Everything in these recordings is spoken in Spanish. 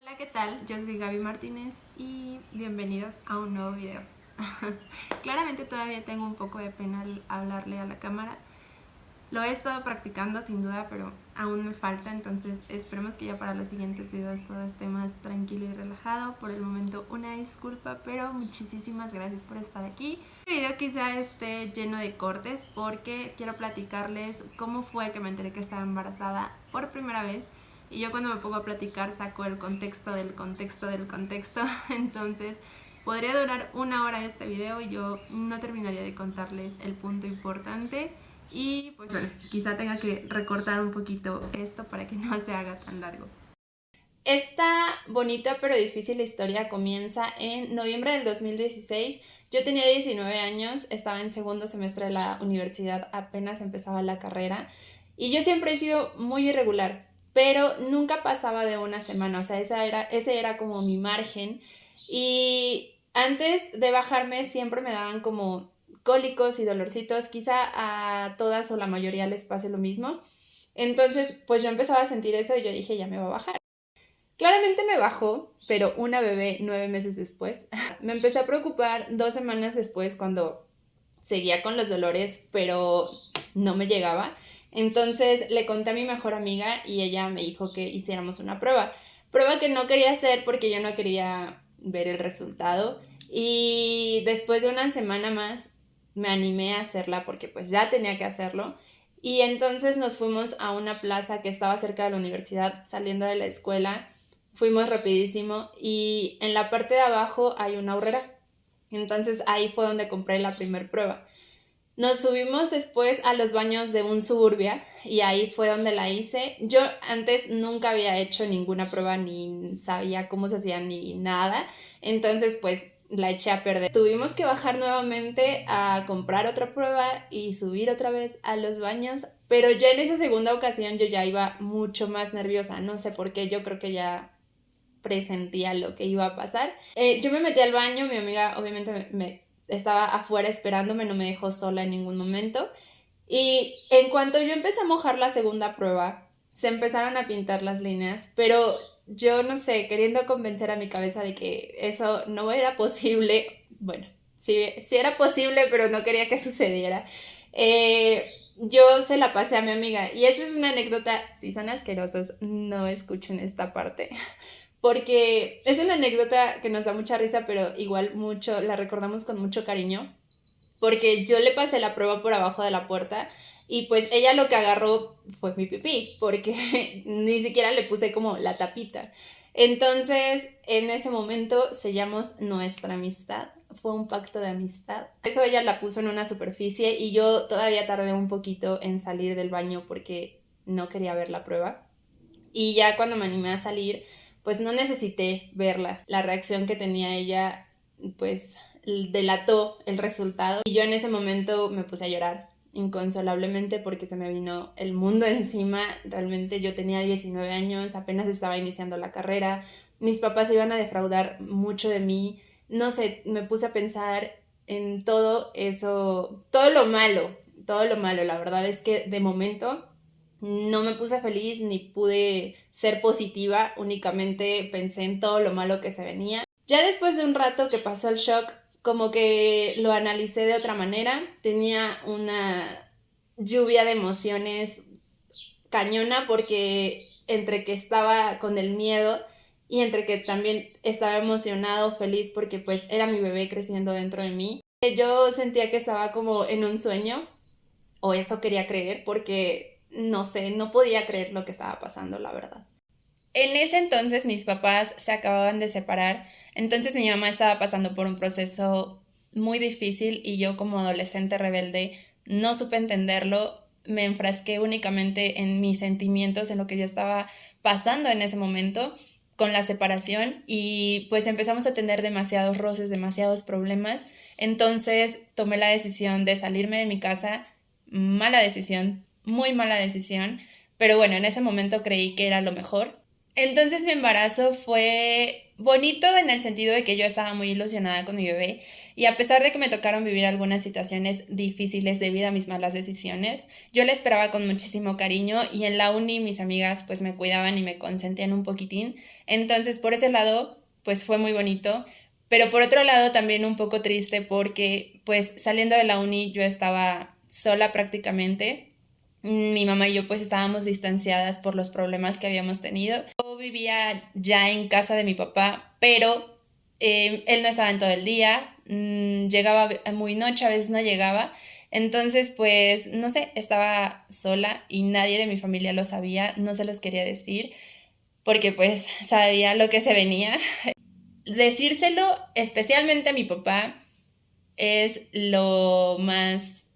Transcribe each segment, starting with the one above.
Hola, ¿qué tal? Yo soy Gaby Martínez y bienvenidos a un nuevo video. Claramente todavía tengo un poco de pena al hablarle a la cámara. Lo he estado practicando sin duda, pero aún me falta, entonces esperemos que ya para los siguientes videos todo esté más tranquilo y relajado. Por el momento una disculpa, pero muchísimas gracias por estar aquí. Este video quizá esté lleno de cortes porque quiero platicarles cómo fue que me enteré que estaba embarazada por primera vez. Y yo cuando me pongo a platicar saco el contexto del contexto del contexto. Entonces podría durar una hora este video y yo no terminaría de contarles el punto importante. Y pues bueno, quizá tenga que recortar un poquito esto para que no se haga tan largo. Esta bonita pero difícil historia comienza en noviembre del 2016. Yo tenía 19 años, estaba en segundo semestre de la universidad, apenas empezaba la carrera y yo siempre he sido muy irregular, pero nunca pasaba de una semana, o sea, ese era como mi margen. Y antes de bajarme siempre me daban como cólicos y dolorcitos, quizá a todas o la mayoría les pase lo mismo. Entonces, pues yo empezaba a sentir eso y yo dije, ya me va a bajar. Claramente me bajó, pero una bebé 9 meses después. Me empecé a preocupar 2 semanas después cuando seguía con los dolores, pero no me llegaba. Entonces le conté a mi mejor amiga y ella me dijo que hiciéramos una prueba. Prueba que no quería hacer porque yo no quería ver el resultado. Y después de una semana más me animé a hacerla porque pues ya tenía que hacerlo. Y entonces nos fuimos a una plaza que estaba cerca de la universidad, saliendo de la escuela. Fuimos rapidísimo y en la parte de abajo hay una horrera. Entonces ahí fue donde compré la primer prueba. Nos subimos después a los baños de un Suburbia y ahí fue donde la hice. Yo antes nunca había hecho ninguna prueba ni sabía cómo se hacía ni nada. Entonces pues la eché a perder. Tuvimos que bajar nuevamente a comprar otra prueba y subir otra vez a los baños. Pero ya en esa segunda ocasión yo ya iba mucho más nerviosa. No sé por qué, yo creo que ya presentía lo que iba a pasar. Yo me metí al baño, mi amiga obviamente me estaba afuera esperándome, no me dejó sola en ningún momento. Y en cuanto yo empecé a mojar la segunda prueba, se empezaron a pintar las líneas, pero yo no sé, queriendo convencer a mi cabeza de que eso no era posible, bueno, sí era posible, pero no quería que sucediera. Yo se la pasé a mi amiga y esa es una anécdota, si son asquerosos, no escuchen esta parte porque es una anécdota que nos da mucha risa, pero igual mucho, la recordamos con mucho cariño, porque yo le pasé la prueba por abajo de la puerta y pues ella lo que agarró fue mi pipí, porque ni siquiera le puse como la tapita. Entonces, en ese momento sellamos nuestra amistad, fue un pacto de amistad. Eso ella la puso en una superficie y yo todavía tardé un poquito en salir del baño porque no quería ver la prueba. Y ya cuando me animé a salir, pues no necesité verla. La reacción que tenía ella, pues delató el resultado. Y yo en ese momento me puse a llorar inconsolablemente porque se me vino el mundo encima. Realmente yo tenía 19 años, apenas estaba iniciando la carrera. Mis papás iban a defraudar mucho de mí. No sé, me puse a pensar en todo eso, todo lo malo, todo lo malo. La verdad es que de momento no me puse feliz ni pude ser positiva, únicamente pensé en todo lo malo que se venía. Ya después de un rato que pasó el shock, como que lo analicé de otra manera, tenía una lluvia de emociones cañona porque entre que estaba con el miedo y entre que también estaba emocionado, feliz porque pues era mi bebé creciendo dentro de mí. Yo sentía que estaba como en un sueño, o eso quería creer, porque no sé, no podía creer lo que estaba pasando, la verdad. En ese entonces mis papás se acababan de separar, entonces mi mamá estaba pasando por un proceso muy difícil y yo como adolescente rebelde no supe entenderlo, me enfrasqué únicamente en mis sentimientos, en lo que yo estaba pasando en ese momento con la separación y pues empezamos a tener demasiados roces, demasiados problemas, entonces tomé la decisión de salirme de mi casa, mala decisión, muy mala decisión, pero bueno, en ese momento creí que era lo mejor. Entonces mi embarazo fue bonito en el sentido de que yo estaba muy ilusionada con mi bebé Y a pesar de que me tocaron vivir algunas situaciones difíciles debido a mis malas decisiones, yo la esperaba con muchísimo cariño y en la uni mis amigas pues me cuidaban y me consentían un poquitín. Entonces por ese lado pues fue muy bonito, pero por otro lado también un poco triste porque pues saliendo de la uni yo estaba sola prácticamente. Mi mamá y yo pues estábamos distanciadas por los problemas que habíamos tenido. Yo vivía ya en casa de mi papá, pero él no estaba en todo el día, llegaba muy noche, a veces no llegaba. Entonces pues no sé, estaba sola y nadie de mi familia lo sabía, no se los quería decir porque pues sabía lo que se venía. Decírselo especialmente a mi papá es lo más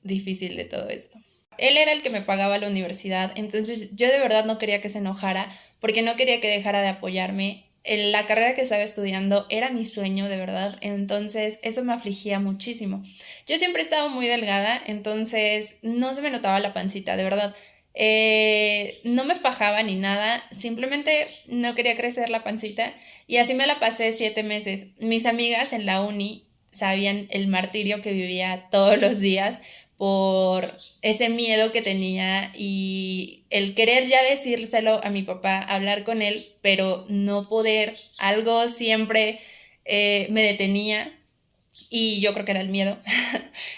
difícil de todo esto. Él era el que me pagaba la universidad, entonces yo de verdad no quería que se enojara porque no quería que dejara de apoyarme. La carrera que estaba estudiando era mi sueño, de verdad, entonces eso me afligía muchísimo. Yo siempre he estado muy delgada, entonces no se me notaba la pancita, de verdad. No me fajaba ni nada, simplemente no quería crecer la pancita y así me la pasé 7 meses. Mis amigas en la uni sabían el martirio que vivía todos los días por ese miedo que tenía y el querer ya decírselo a mi papá, hablar con él, pero no poder, algo siempre me detenía y yo creo que era el miedo.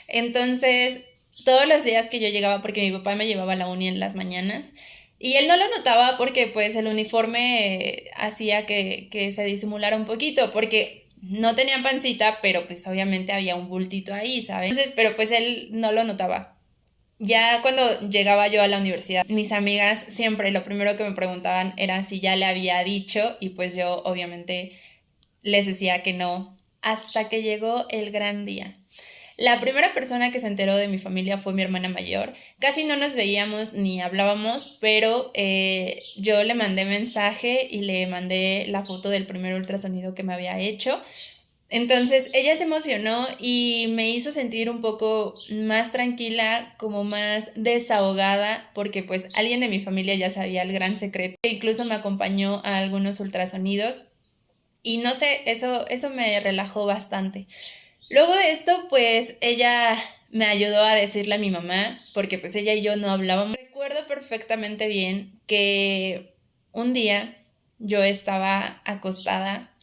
Entonces, todos los días que yo llegaba, porque mi papá me llevaba a la uni en las mañanas, y él no lo notaba porque pues el uniforme hacía que se disimulara un poquito, porque no tenía pancita, pero pues obviamente había un bultito ahí, ¿sabes? Entonces, pero pues él no lo notaba. Ya cuando llegaba yo a la universidad, mis amigas siempre lo primero que me preguntaban era si ya le había dicho y pues yo obviamente les decía que no, hasta que llegó el gran día. La primera persona que se enteró de mi familia fue mi hermana mayor. Casi no nos veíamos ni hablábamos, pero yo le mandé mensaje y le mandé la foto del primer ultrasonido que me había hecho. Entonces ella se emocionó y me hizo sentir un poco más tranquila, como más desahogada, porque pues alguien de mi familia ya sabía el gran secreto. E incluso me acompañó a algunos ultrasonidos y no sé, eso me relajó bastante. Luego de esto, pues ella me ayudó a decirle a mi mamá, porque pues ella y yo no hablábamos. Recuerdo perfectamente bien que un día yo estaba acostada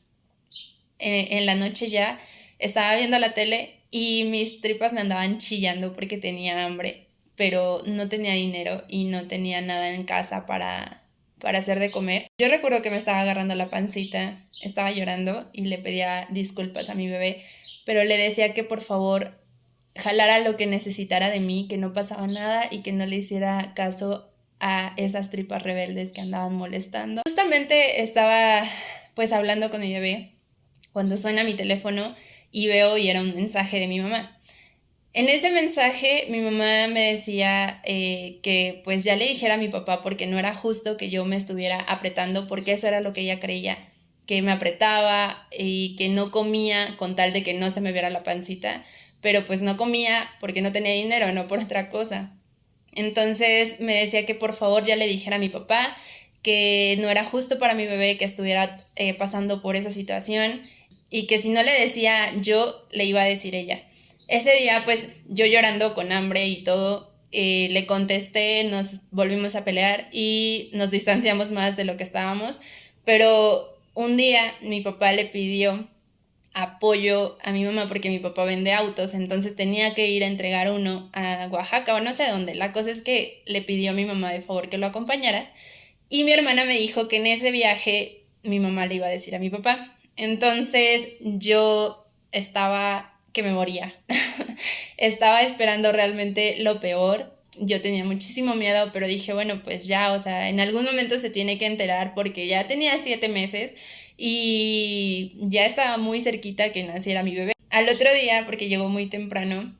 en la noche ya, estaba viendo la tele y mis tripas me andaban chillando porque tenía hambre, pero no tenía dinero y no tenía nada en casa para hacer de comer. Yo recuerdo que me estaba agarrando la pancita, estaba llorando y le pedía disculpas a mi bebé, pero le decía que por favor jalara lo que necesitara de mí, que no pasaba nada y que no le hiciera caso a esas tripas rebeldes que andaban molestando. Justamente estaba pues hablando con mi bebé cuando suena mi teléfono y veo y era un mensaje de mi mamá. En ese mensaje mi mamá me decía que pues ya le dijera a mi papá porque no era justo que yo me estuviera apretando, porque eso era lo que ella creía, que me apretaba y que no comía con tal de que no se me viera la pancita, pero pues no comía porque no tenía dinero, no por otra cosa. Entonces me decía que por favor ya le dijera a mi papá que no era justo para mi bebé que estuviera pasando por esa situación y que si no le decía yo, le iba a decir ella. Ese día pues yo llorando con hambre y todo, le contesté, nos volvimos a pelear y nos distanciamos más de lo que estábamos, pero un día mi papá le pidió apoyo a mi mamá porque mi papá vende autos, entonces tenía que ir a entregar uno a Oaxaca o no sé dónde. La cosa es que le pidió a mi mamá de favor que lo acompañara y mi hermana me dijo que en ese viaje mi mamá le iba a decir a mi papá. Entonces yo estaba que me moría. Estaba esperando realmente lo peor. Yo tenía muchísimo miedo, pero dije, bueno, pues ya, o sea, en algún momento se tiene que enterar porque ya tenía 7 meses y ya estaba muy cerquita que naciera mi bebé. Al otro día, porque llegó muy temprano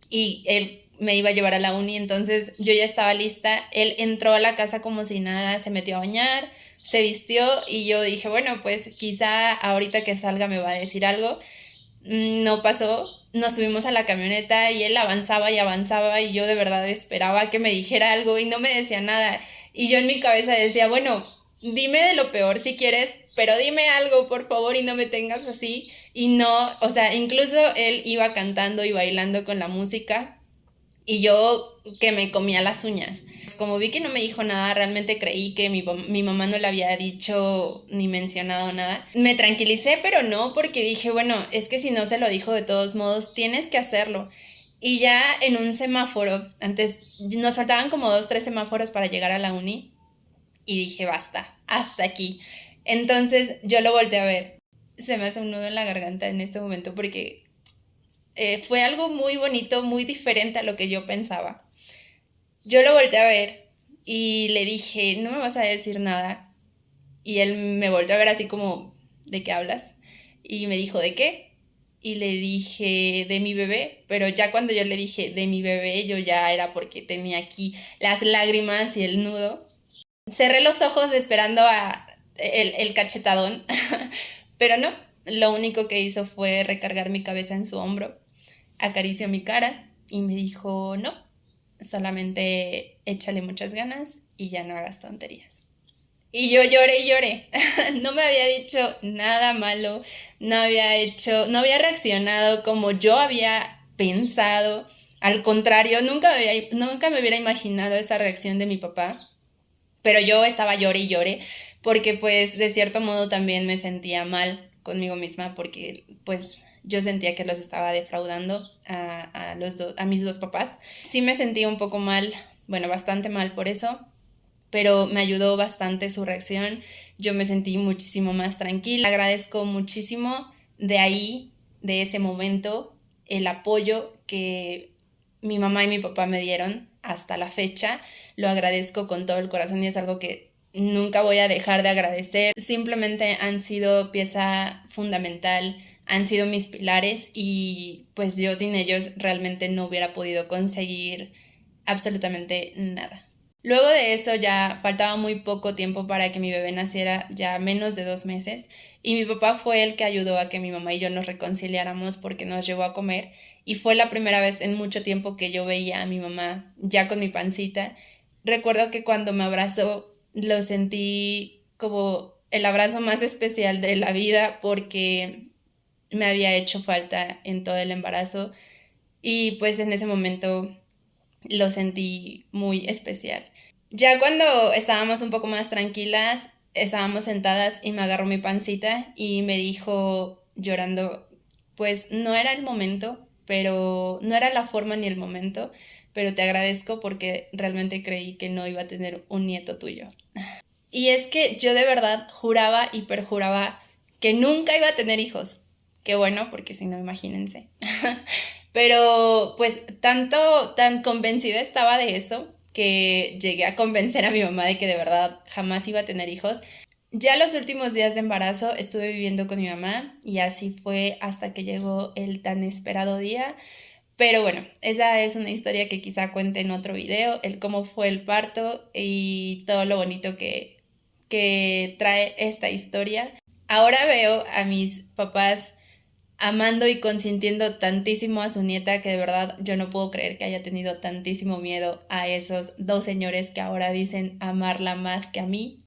y él me iba a llevar a la uni, entonces yo ya estaba lista. Él entró a la casa como si nada, se metió a bañar, se vistió y yo dije, bueno, pues quizá ahorita que salga me va a decir algo. No pasó, nos subimos a la camioneta y él avanzaba y yo de verdad esperaba que me dijera algo y no me decía nada. Y yo en mi cabeza decía, bueno, dime de lo peor si quieres, pero dime algo, por favor, y no me tengas así. Y no, o sea, incluso él iba cantando y bailando con la música y yo que me comía las uñas. Como vi que no me dijo nada, realmente creí que mi mamá no le había dicho ni mencionado nada. Me tranquilicé, pero no, porque dije, bueno, es que si no se lo dijo de todos modos, tienes que hacerlo. Y ya en un semáforo, antes nos faltaban como 2, 3 semáforos para llegar a la uni, y dije, basta, hasta aquí. Entonces yo lo volteé a ver. Se me hace un nudo en la garganta en este momento porque fue algo muy bonito, muy diferente a lo que yo pensaba. Yo lo volteé a ver y le dije, no me vas a decir nada. Y él me volteó a ver así como, ¿de qué hablas? Y me dijo, ¿de qué? Y le dije, de mi bebé. Pero ya cuando yo le dije, de mi bebé, yo ya era porque tenía aquí las lágrimas y el nudo. Cerré los ojos esperando a el cachetadón, pero no, lo único que hizo fue recargar mi cabeza en su hombro, acarició mi cara y me dijo, no, solamente échale muchas ganas y ya no hagas tonterías. Y yo lloré y lloré. No me había dicho nada malo, no había reaccionado como yo había pensado. Al contrario, nunca me hubiera imaginado esa reacción de mi papá. Pero yo estaba llore y llore porque pues de cierto modo también me sentía mal conmigo misma porque pues yo sentía que los estaba defraudando a mis dos papás. Sí me sentí un poco mal, bueno, bastante mal por eso, pero me ayudó bastante su reacción. Yo me sentí muchísimo más tranquila. Agradezco muchísimo de ahí, de ese momento, el apoyo que mi mamá y mi papá me dieron hasta la fecha. Lo agradezco con todo el corazón y es algo que nunca voy a dejar de agradecer. Simplemente han sido pieza fundamental, han sido mis pilares y pues yo sin ellos realmente no hubiera podido conseguir absolutamente nada. Luego de eso ya faltaba muy poco tiempo para que mi bebé naciera, ya menos de 2 meses, y mi papá fue el que ayudó a que mi mamá y yo nos reconciliáramos porque nos llevó a comer y fue la primera vez en mucho tiempo que yo veía a mi mamá ya con mi pancita. Recuerdo que cuando me abrazó lo sentí como el abrazo más especial de la vida porque me había hecho falta en todo el embarazo y pues en ese momento lo sentí muy especial. Ya cuando estábamos un poco más tranquilas, estábamos sentadas y me agarró mi pancita y me dijo llorando, pues no era el momento, pero no era la forma ni el momento, pero te agradezco porque realmente creí que no iba a tener un nieto tuyo. Y es que yo de verdad juraba y perjuraba que nunca iba a tener hijos. Qué bueno, porque si no, imagínense. Pero pues tan convencida estaba de eso que llegué a convencer a mi mamá de que de verdad jamás iba a tener hijos. Ya los últimos días de embarazo estuve viviendo con mi mamá y así fue hasta que llegó el tan esperado día. Pero bueno, esa es una historia que quizá cuente en otro video, el cómo fue el parto y todo lo bonito que trae esta historia. Ahora veo a mis papás amando y consintiendo tantísimo a su nieta que de verdad yo no puedo creer que haya tenido tantísimo miedo a esos dos señores que ahora dicen amarla más que a mí.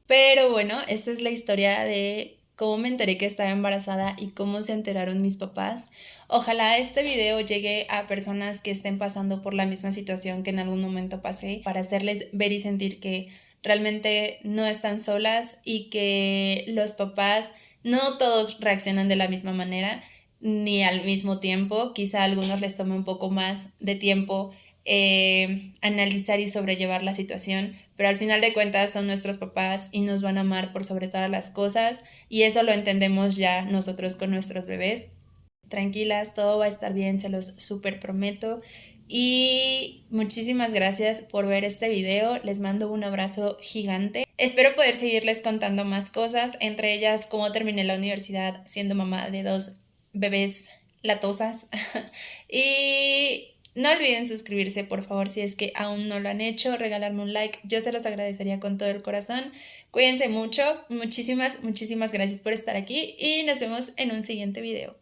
Pero bueno, esta es la historia de cómo me enteré que estaba embarazada y cómo se enteraron mis papás. Ojalá este video llegue a personas que estén pasando por la misma situación que en algún momento pasé para hacerles ver y sentir que realmente no están solas y que los papás no todos reaccionan de la misma manera ni al mismo tiempo. Quizá a algunos les tome un poco más de tiempo analizar y sobrellevar la situación, pero al final de cuentas son nuestros papás y nos van a amar por sobre todas las cosas y eso lo entendemos ya nosotros con nuestros bebés. Tranquilas, todo va a estar bien, se los súper prometo. Y muchísimas gracias por ver este video, les mando un abrazo gigante. Espero poder seguirles contando más cosas, entre ellas cómo terminé la universidad siendo mamá de 2 bebés latosas. Y no olviden suscribirse, por favor, si es que aún no lo han hecho, regalarme un like, yo se los agradecería con todo el corazón. Cuídense mucho, muchísimas gracias por estar aquí y nos vemos en un siguiente video.